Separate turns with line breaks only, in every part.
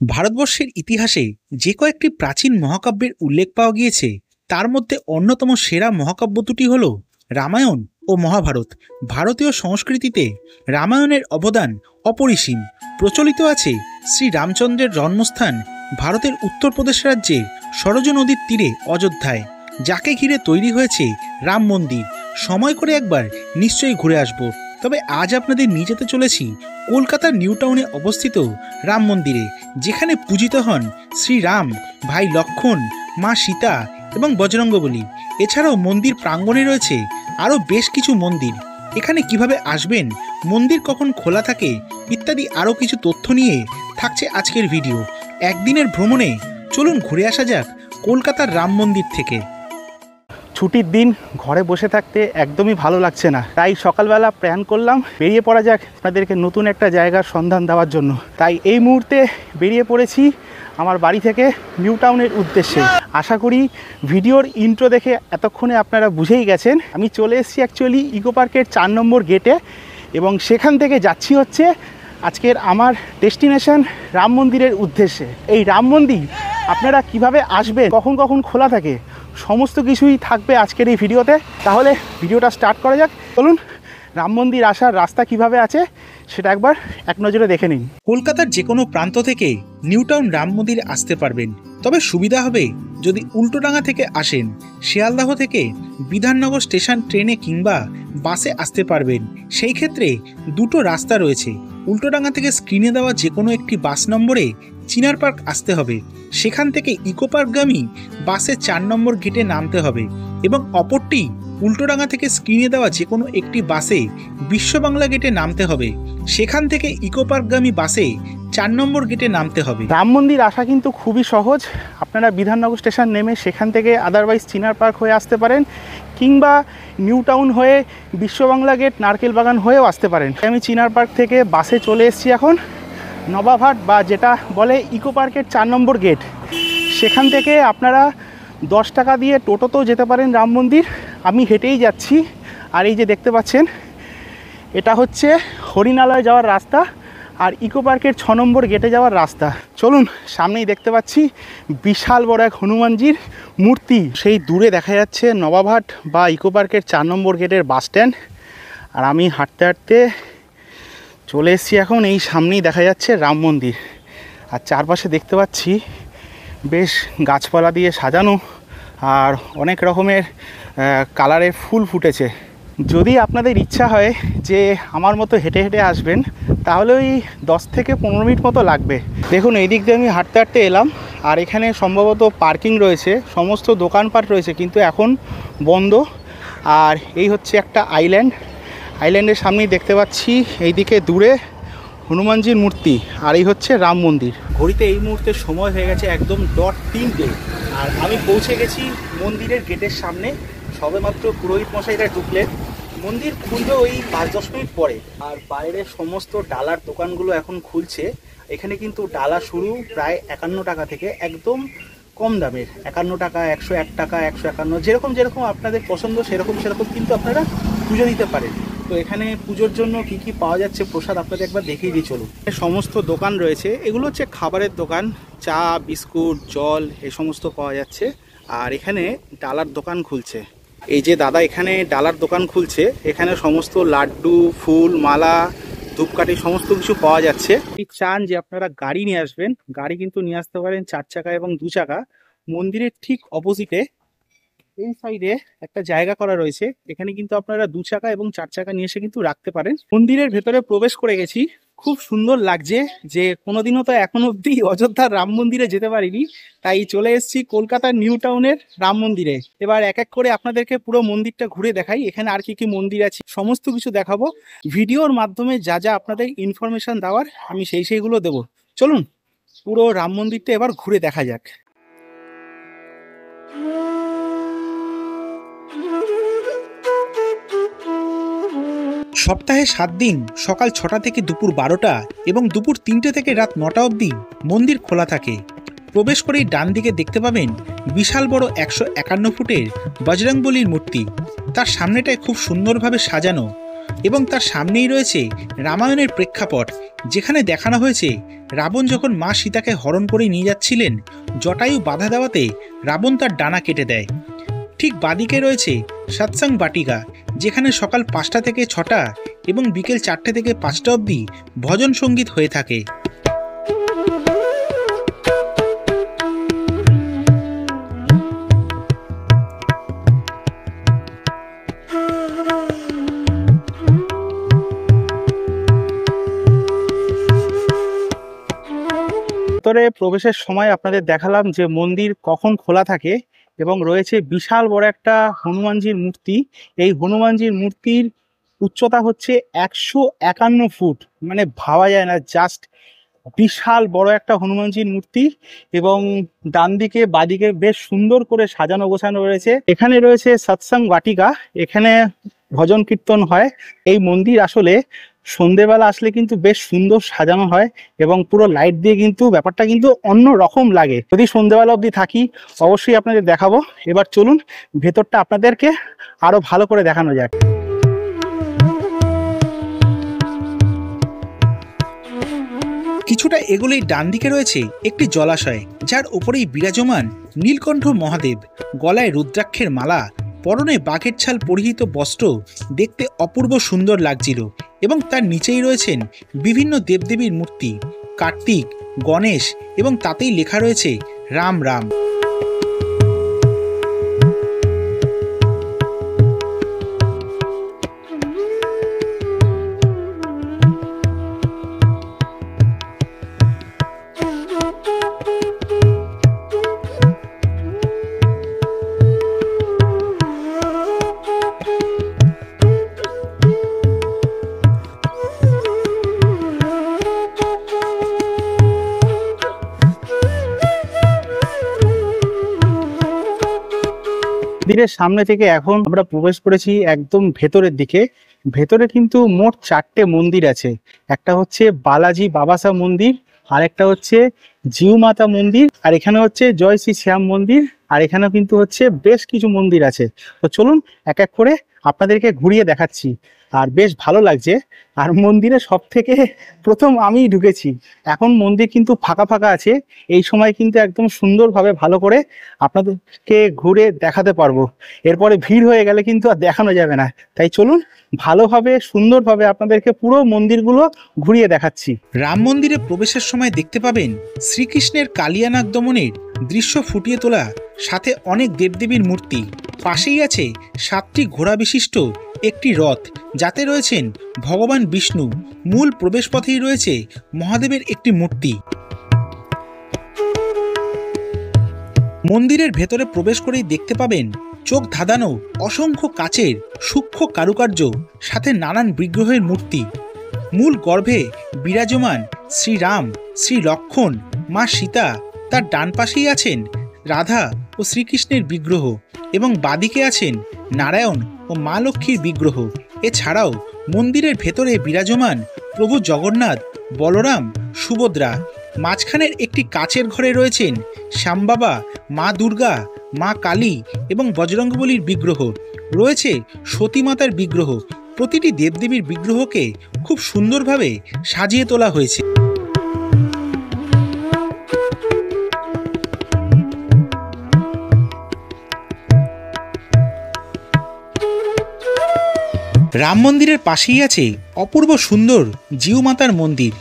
ভারতবর্ষের ইতিহাসে যে কয়েকটি প্রাচীন মহাকাব্যের উল্লেখ পাওয়া গিয়েছে তার মধ্যে অন্যতম সেরা মহাকাব্য দুটি হল রামায়ণ ও মহাভারত। ভারতীয় সংস্কৃতিতে রামায়ণের অবদান অপরিসীম। প্রচলিত আছে শ্রী রামচন্দ্রের জন্মস্থান ভারতের উত্তরপ্রদেশ রাজ্যের সরজ নদীর তীরে অযোধ্যায়, যাকে ঘিরে তৈরি হয়েছে রাম মন্দির। সময় করে একবার নিশ্চয়ই ঘুরে আসব। তবে আজ আপনাদের নিয়ে যেতে চলেছি কলকাতার নিউ টাউনে অবস্থিত রাম মন্দিরে, যেখানে পূজিত হন শ্রীরাম, ভাই লক্ষণ, মা সীতা এবং বজরঙ্গবলী। এছাড়াও মন্দির প্রাঙ্গণে রয়েছে আরও বেশ কিছু মন্দির। এখানে কিভাবে আসবেন, মন্দির কখন খোলা থাকে ইত্যাদি আরও কিছু তথ্য নিয়ে থাকছে আজকের ভিডিও। একদিনের ভ্রমণে চলুন ঘুরে আসা যাক কলকাতার রাম মন্দির থেকে।
ছুটির দিন ঘরে বসে থাকতে একদমই ভালো লাগছে না, তাই সকালবেলা প্ল্যান করলাম বেরিয়ে পড়া যাক আপনাদেরকে নতুন একটা জায়গার সন্ধান দেওয়ার জন্য। তাই এই মুহূর্তে বেরিয়ে পড়েছি আমার বাড়ি থেকে নিউ টাউনের উদ্দেশ্যে। আশা করি ভিডিওর ইন্ট্রো দেখে এতক্ষণে আপনারা বুঝেই গেছেন আমি চলে এসেছি অ্যাকচুয়ালি ইকো পার্কের 4 নম্বর গেটে, এবং সেখান থেকে যাচ্ছি হচ্ছে আজকের আমার ডেস্টিনেশন রাম মন্দিরের উদ্দেশ্যে। এই রাম মন্দির আপনারা কিভাবে আসবেন, কখন কখন খোলা থাকে, সমস্ত কিছুই থাকবে আজকের এই ভিডিওতে। তাহলে ভিডিওটা স্টার্ট করা যাক। চলুন রাম মন্দির আসার রাস্তা কিভাবে আছে সেটা একবার এক নজরে দেখে নিন।
কলকাতার যে কোনো প্রান্ত থেকে নিউ টাউন রাম মন্দির আসতে পারবেন, তবে সুবিধা হবে যদি উল্টোডাঙ্গা থেকে আসেন। শিয়ালদাহ থেকে বিধাননগর স্টেশন ট্রেনে কিংবা বাসে আসতে পারবেন। সেই ক্ষেত্রে দুটো রাস্তা রয়েছে। উল্টোডাঙ্গা থেকে স্ক্রিনে দেওয়া যে কোনো একটি বাস নম্বরে চিনার পার্ক আসতে হবে, সেখান থেকে ইকো পার্কগামী বাসে 4 নম্বর গেটে নামতে হবে, এবং অপরটি উল্টোডাঙ্গা থেকে স্ক্রিনে দেওয়া যে কোনো একটি বাসে বিশ্ববাংলা গেটে নামতে হবে, সেখান থেকে ইকো পার্কগামী বাসে 4 নম্বর গেটে নামতে হবে।
রাম মন্দির আসা কিন্তু খুবই সহজ। আপনারা বিধাননগর স্টেশন নেমে সেখান থেকে আদারওয়াইজ চিনার পার্ক হয়ে আসতে পারেন, কিংবা নিউ টাউন হয়ে বিশ্ববাংলা গেট, নারকেল বাগান হয়েও আসতে পারেন। আমি চিনার পার্ক থেকে বাসে চলে এসেছি এখন নবাবহাট, বা যেটা বলে ইকো পার্কের 4 নম্বর গেট। সেখান থেকে আপনারা 10 টাকা দিয়ে টোটোতেও যেতে পারেন রাম মন্দির। আমি হেঁটেই যাচ্ছি। আর এই যে দেখতে পাচ্ছেন, এটা হচ্ছে হরিণালয় যাওয়ার রাস্তা আর ইকো পার্কের 6 নম্বর গেটে যাওয়ার রাস্তা। চলুন, সামনেই দেখতে পাচ্ছি বিশাল বড় এক হনুমানজির মূর্তি। সেই দূরে দেখা যাচ্ছে নবাবহাট বা ইকো পার্কের 4 নম্বর গেটের বাস স্ট্যান্ড। আর আমি হাঁটতে হাঁটতে চলে এসেছি এখন, এই সামনেই দেখা যাচ্ছে রাম মন্দির। আর চারপাশে দেখতে পাচ্ছি বেশ গাছপালা দিয়ে সাজানো, আর অনেক রকমের কালারের ফুল ফুটেছে। যদি আপনাদের ইচ্ছা হয় যে আমার মতো হেঁটে হেঁটে আসবেন, তাহলে ওই 10 থেকে 15 মিনিট মতো লাগবে। দেখুন, এই দিক দিয়ে আমি হাঁটতে হাঁটতে এলাম, আর এখানে সম্ভবত পার্কিং রয়েছে, সমস্ত দোকানপাট রয়েছে, কিন্তু এখন বন্ধ। আর এই হচ্ছে একটা আইল্যান্ডের সামনেই দেখতে পাচ্ছি এইদিকে দূরে হনুমানজির মূর্তি, আর এই হচ্ছে রাম মন্দির। ঘড়িতে এই মুহূর্তে সময় হয়ে গেছে একদম 3:00, আর আমি পৌঁছে গেছি মন্দিরের গেটের সামনে। সবেমাত্র পুরোহিত মশাইরা ঢুকলেন। মন্দির খুলবে ওই 5-10 মিনিট পরে। আর বাইরের সমস্ত ডালার দোকানগুলো এখন খুলছে। এখানে কিন্তু ডালা শুরু প্রায় 51 টাকা থেকে, একদম কম দামের 51 টাকা, 101 টাকা, 151, যেরকম আপনাদের পছন্দ সেরকম কিন্তু আপনারা পুজো দিতে পারেন। তো এখানে পুজোর জন্য কি কি পাওয়া যাচ্ছে প্রসাদ আপনাদের একবার দেখিয়ে দিই চলুন। সমস্ত দোকান রয়েছে, এগুলো হচ্ছে খাবারের দোকান, চা, বিস্কুট, জল এই সমস্ত পাওয়া যাচ্ছে। আর এখানে ডালার দোকান খুলছে। এই যে দাদা এখানে ডালার দোকান খুলছে, এখানে সমস্ত লাড্ডু, ফুল, মালা, ধূপকাঠি সমস্ত কিছু পাওয়া যাচ্ছে। যদি চান যে আপনারা গাড়ি নিয়ে আসবেন, গাড়ি কিন্তু নিয়ে আসতে পারেন 4 চাকা এবং 2 চাকা। মন্দিরের ঠিক অপোজিটে এই সাইডে একটা জায়গা করা রয়েছে, এখানে কিন্তু আপনারা 2 চাকা এবং 4 চাকা নিয়ে এসে কিন্তু রাখতে পারেন। মন্দিরের ভেতরে প্রবেশ করে গেছি, খুব সুন্দর লাগছে। যে কোনোদিনও তো এখন অব্দি অযোধ্যার রাম মন্দিরে যেতে পারিনি, তাই চলে এসেছি কলকাতার নিউ টাউনের রাম মন্দিরে। এবার এক এক করে আপনাদেরকে পুরো মন্দিরটা ঘুরে দেখাই, এখানে আর কি কি মন্দির আছে সমস্ত কিছু দেখাবো। ভিডিওর মাধ্যমে যা যা আপনাদের ইনফরমেশন দেওয়ার আমি সেইগুলো দেবো। চলুন পুরো রাম মন্দিরটা এবার ঘুরে দেখা যাক।
সপ্তাহে 7 দিন সকাল 6টা থেকে দুপুর 12টা এবং দুপুর 3টে থেকে রাত 9টা অবধি মন্দির খোলা থাকে। প্রবেশ করেই ডান দিকে দেখতে পাবেন বিশাল বড় 151 ফুটের বজরংবলীর মূর্তি। তার সামনেটায় খুব সুন্দরভাবে সাজানো এবং তার সামনেই রয়েছে রামায়ণের প্রেক্ষাপট, যেখানে দেখানো হয়েছে রাবণ যখন মা সীতাকে হরণ করে নিয়ে যাচ্ছিলেন, জটায়ু বাধা দেওয়াতে রাবণ তার ডানা কেটে দেয়। ঠিক বাদিকে রয়েছে সৎসঙ্গ বাটিকা, যেখানে সকাল 5টা থেকে 6টা এবং বিকেল 4টে থেকে 5টা অবধি ভজন সঙ্গীত হয়ে থাকে।
ভিতরে প্রবেশের সময় আপনাদের দেখালাম যে মন্দির কখন খোলা থাকে, এবং রয়েছে বিশাল বড় একটা হনুমানজির মূর্তি। এই হনুমানজির মূর্তির উচ্চতা হচ্ছে 151 ফুট, মানে ভাবা যায় না, জাস্ট বিশাল বড় একটা হনুমানজির মূর্তি। এবং ডান দিকে বাদিকে বেশ সুন্দর করে সাজানো গোছানো রয়েছে। এখানে রয়েছে সৎসঙ্গ বাটিকা, এখানে ভজন কীর্তন হয়। এই মন্দির আসলে সন্ধেবেলা আসলে কিন্তু বেশ সুন্দর সাজানো হয়, এবং পুরো লাইট দিয়ে কিন্তু ব্যাপারটা কিন্তু অন্য রকম লাগে। যদি সন্ধেবেলা অবধি থাকি অবশ্যই আপনাদের দেখাবো। এবার চলুন ভেতরটা আপনাদেরকে আরো ভালো করে দেখানো যাক।
কিছুটা এগোলেই ডান দিকে রয়েছে একটি জলাশয়, যার উপরেই বিরাজমান নীলকণ্ঠ মহাদেব। গলায় রুদ্রাক্ষের মালা, পরনে বাঘের ছাল পরিহিত বস্ত্র দেখতে অপূর্ব সুন্দর লাগছিল। এবং তার নিচেই রয়েছেন বিভিন্ন দেবদেবীর মূর্তি, কার্তিক, গণেশ, এবং তাতেই লেখা রয়েছে রাম রাম।
মন্দিরের সামনে থেকে এখন আমরা প্রবেশ করেছি একদম ভেতরের দিকে। ভেতরে কিন্তু মোট 4টে মন্দির আছে। একটা হচ্ছে বালাজি বাবাসা মন্দির, আর একটা হচ্ছে জিউ মাতা মন্দির, আর এখানে হচ্ছে জয় শ্রী শ্যাম মন্দির, আর এখানে কিন্তু হচ্ছে বেশ কিছু মন্দির আছে। তো চলুন এক এক করে আপনাদেরকে ঘুরিয়ে দেখাচ্ছি। আর বেশ ভালো লাগছে। আর মন্দিরে সব থেকে প্রথম আমি ঢুকেছি। এখন মন্দির কিন্তু ফাঁকা ফাঁকা আছে, এই সময় কিন্তু একদম সুন্দরভাবে ভালো করে আপনাদেরকে ঘুরে দেখাতে পারবো। এরপরে ভিড় হয়ে গেলে কিন্তু আর দেখানো যাবে না। তাই চলুন ভালোভাবে সুন্দরভাবে আপনাদেরকে পুরো মন্দিরগুলো ঘুরিয়ে দেখাচ্ছি।
রাম মন্দিরে প্রবেশের সময় দেখতে পাবেন শ্রীকৃষ্ণের কালিয়ানাগ দমনের দৃশ্য ফুটিয়ে তোলা, সাথে অনেক দেবদেবীর মূর্তি। পাশেই আছে 7টি ঘোড়া বিশিষ্ট একটি রথ, যাতে রয়েছেন ভগবান বিষ্ণু। মূল প্রবেশপথেই রয়েছে মহাদেবের একটি মূর্তি। মন্দিরের ভেতরে প্রবেশ করেই দেখতে পাবেন চোখ ধাঁধানো অসংখ্য কাচের সূক্ষ্ম কারুকার্য, সাথে নানান বিগ্রহের মূর্তি। মূল গর্ভে বিরাজমান শ্রীরাম, শ্রী লক্ষ্মণ, মা সীতা, তার ডান পাশেই আছেন রাধা ও শ্রীকৃষ্ণের বিগ্রহ, এবং বাদিকে আছেন নারায়ণ ও মা লক্ষ্মীর বিগ্রহ। এছাড়াও মন্দিরের ভেতরে বিরাজমান প্রভু জগন্নাথ, বলরাম, সুভদ্রা। মাঝখানের একটি কাচের ঘরে রয়েছেন শ্যামবাবা, মা দুর্গা, মা কালী এবং বজরঙ্গবলীর বিগ্রহ। রয়েছে সতী মাতার বিগ্রহ। প্রতিটি দেবদেবীর বিগ্রহকে খুব সুন্দরভাবে সাজিয়ে তোলা হয়েছে। রাম মন্দিরের পাশেই আছে অপূর্ব সুন্দর জিউ মাতার মন্দির।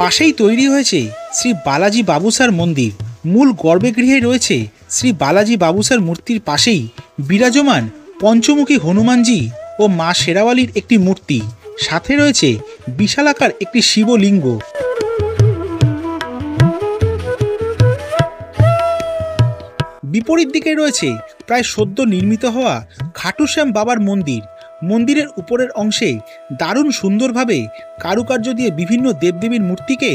পাশেই তৈরি হয়েছে শ্রী বালাজি বাবুসার মন্দির। মূল গর্ভগৃহে রয়েছে শ্রী বালাজি বাবুসার মূর্তির পাশেই বিরাজমান পঞ্চমুখী হনুমানজি ও মা শেরাওয়ালির একটি মূর্তি। সাথে রয়েছে বিশালাকার একটি শিবলিঙ্গ। বিপরীত দিকে রয়েছে প্রায় সদ্য নির্মিত হওয়া খাটুশ্যাম বাবার মন্দির। মন্দিরের উপরের অংশে দারুণ সুন্দরভাবে কারুকার্য দিয়ে বিভিন্ন দেবদেবীর মূর্তিকে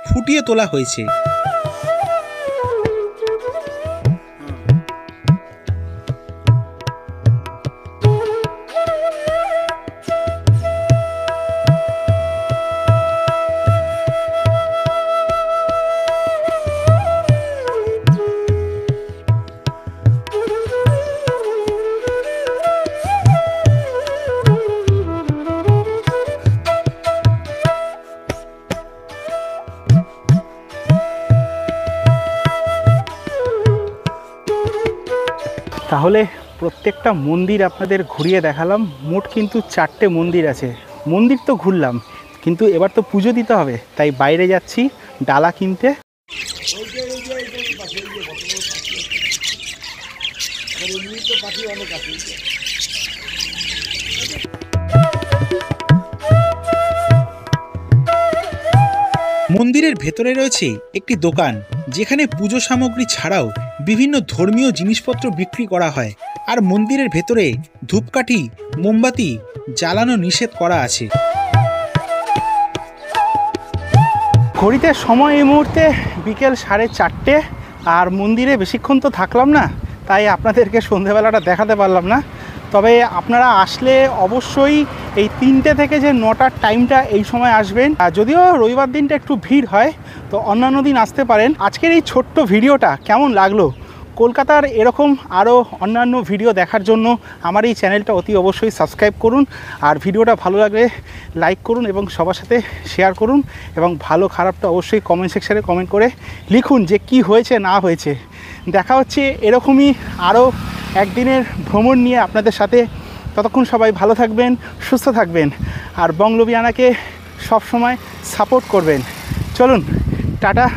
ফুটিয়ে তোলা হয়েছে।
তাহলে প্রত্যেকটা মন্দির আপনাদের ঘুরিয়ে দেখালাম। মোট কিন্তু 4টে মন্দির আছে। মন্দির তো ঘুরলাম, কিন্তু এবার তো পুজো দিতে হবে, তাই বাইরে যাচ্ছি ডালা কিনতে।
মন্দিরের ভেতরে রয়েছে একটি দোকান, যেখানে পুজো সামগ্রী ছাড়াও বিভিন্ন ধর্মীয় জিনিসপত্র বিক্রি করা হয়। আর মন্দিরের ভেতরে ধূপকাঠি, মোমবাতি জ্বালানো নিষেধ করা আছে।
ঘড়িতে সময় এই মুহূর্তে বিকেল 4:30। আর মন্দিরে বেশিক্ষণ তো থাকলাম না, তাই আপনাদেরকে সন্ধেবেলাটা দেখাতে পারলাম না। তবে আপনারা আসলে অবশ্যই এই 3টে থেকে যে 9টার টাইমটা এই সময় আসবেন। আর যদিও রবিবার দিনটা একটু ভিড় হয়, তো অন্যান্য দিন আসতে পারেন। আজকের এই ছোট্ট ভিডিওটা কেমন লাগলো? কলকাতার এরকম আরও অন্যান্য ভিডিও দেখার জন্য আমার এই চ্যানেলটা অতি অবশ্যই সাবস্ক্রাইব করুন। আর ভিডিওটা ভালো লাগলে লাইক করুন এবং সবার সাথে শেয়ার করুন। এবং ভালো খারাপটা অবশ্যই কমেন্ট সেকশানে কমেন্ট করে লিখুন যে কি হয়েছে না হয়েছে। দেখা হচ্ছে এরকমই আরও একদিনের ভ্রমণ নিয়ে আপনাদের সাথে। ততক্ষণ সবাই ভালো থাকবেন, সুস্থ থাকবেন, আর বং লুভিয়ানাকে সবসময় সাপোর্ট করবেন। চলুন, টাটা।